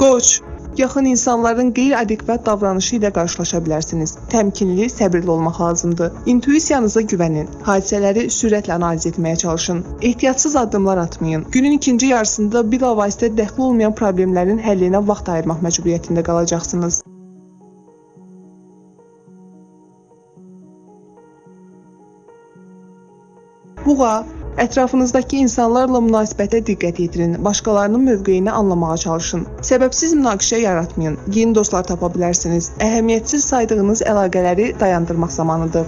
Qoç, yaxın insanların qeyri-adekvat davranışı ilə qarşılaşa bilərsiniz. Təmkinli, səbirli olmaq lazımdır. İntuisiyanıza güvənin. Hadisələri sürətlə analiz etməyə çalışın. Ehtiyatsız addımlar atmayın. Günün ikinci yarısında bilavasitə dəxli olmayan problemlərin həllinə vaxt ayırmaq məcburiyyətində qalacaqsınız. Buğa, ətrafınızdakı insanlarla münasibətə diqqət yetirin, başqalarının mövqeyini anlamağa çalışın. Səbəbsiz münaqişə yaratmayın, yeni dostlar tapa bilərsiniz. Əhəmiyyətsiz saydığınız əlaqələri dayandırmaq zamanıdır.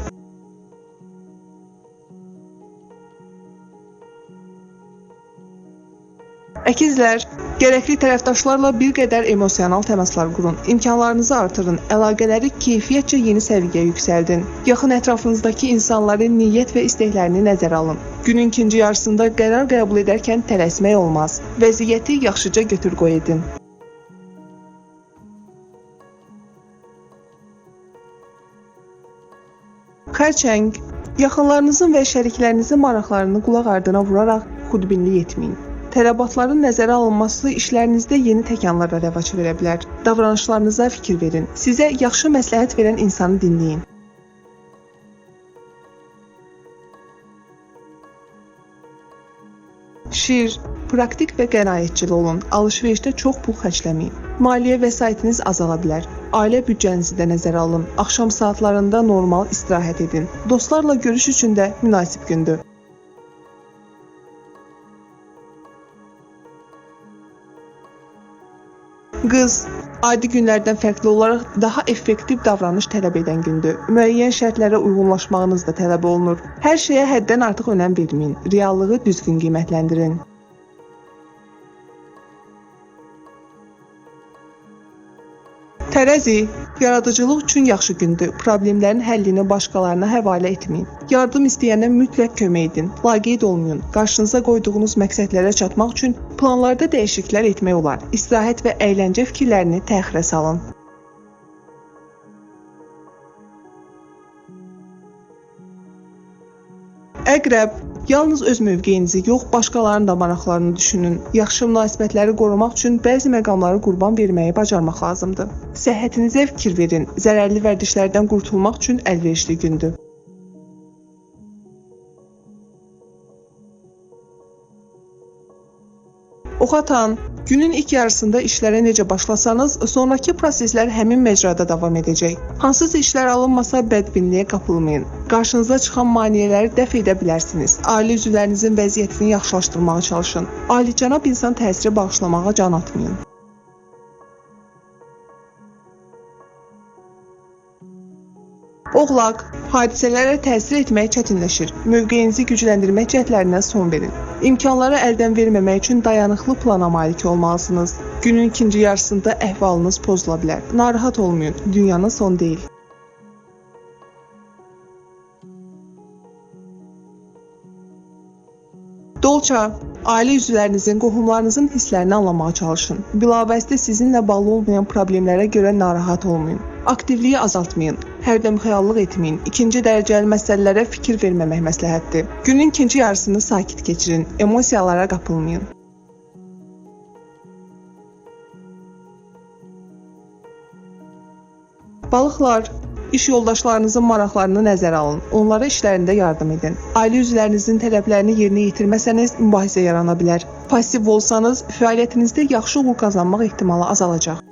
Əkizlər, gərəkli tərəfdaşlarla bir qədər emosional təmaslar qurun, imkanlarınızı artırın, əlaqələri keyfiyyətcə yeni səviyyəyə yüksəldin. Yaxın ətrafınızdakı insanların niyyət və istəklərini nəzərə alın. Günün ikinci yarısında qərar qəbul edərkən tələsmək olmaz. Vəziyyəti yaxşıca götür-qoy edin. Xərçəng, yaxınlarınızın və şəriklərinizin maraqlarını qulaq ardına vuraraq xudbinlik etməyin. Tələbatların nəzərə alınması işlərinizdə yeni təkanlara rəvac verə bilər. Davranışlarınıza fikir verin. Sizə yaxşı məsləhət verən insanı dinləyin. Şir, praktik və qənaətcil olun. Alış-verişdə çox pul xərcləməyin. Maliyyə vəsaitiniz azala bilər. Ailə büdcənizi də nəzərə alın. Axşam saatlarında normal istirahət edin. Dostlarla görüş üçün də münasib gündür. Qız, adi günlərdən fərqli olaraq daha effektiv davranış tələb edən gündür. Müəyyən şərtlərə uyğunlaşmağınız da tələb olunur. Hər şeyə həddən artıq önəm verməyin. Reallığı düzgün qiymətləndirin. Tərəzi, yaradıcılıq üçün yaxşı gündür. Problemlərin həllini başqalarına həvalə etməyin. Yardım istəyənə mütləq kömək edin. Laqeyd olmayın. Qarşınıza qoyduğunuz məqsədlərə çatmaq üçün planlarda dəyişikliklər etmək olar. İstirahət və əyləncə fikirlərini təxirə salın. Əqrəb, yalnız öz mövqeyinizi yox, başqalarının da maraqlarını düşünün. Yaxşı münasibətləri qorumaq üçün bəzi məqamları qurban verməyi bacarmaq lazımdır. Səhhətinizə fikir verin. Zərərli vərdişlərdən qurtulmaq üçün əlverişli gündür. Ox atan, günün ilk yarısında işlərə necə başlasanız, sonraki proseslər həmin məcrada davam edəcək. Hansısa işlər alınmasa bədbinliyə qapılmayın. Qarşınıza çıxan maneələri dəf edə bilərsiniz. Ailə üzvlərinizin vəziyyətini yaxşılaşdırmağa çalışın. Alicənab insan təsiri bağışlamağa can atmayın. Oğlaq, hadisələrə təsir etmək çətinləşir. Mövqeyinizi gücləndirmək cəhdlərinə son verin. İmkanları əldən verməmək üçün dayanıqlı plana malik olmalısınız. Günün ikinci yarısında əhvalınız pozula bilər. Narahat olmayın, dünyanın sonu deyil. Dolça, ailə üzvlərinizin, qohumlarınızın hisslərini anlamağa çalışın. Bilavasitə sizinlə bağlı olmayan problemlərə görə narahat olmayın. Aktivliyi azaltmayın, hərdəmxəyallıq etməyin, ikinci dərəcəli məsələlərə fikir verməmək məsləhətdir. Günün ikinci yarısını sakit keçirin, emosiyalara qapılmayın. Balıqlar, iş yoldaşlarınızın maraqlarını nəzərə alın, onlara işlərində yardım edin. Ailə üzvlərinizin tələblərini yerinə yetirməsəniz mübahisə yarana bilər. Pasiv olsanız, fəaliyyətinizdə yaxşı uğur qazanmaq ehtimalı azalacaq.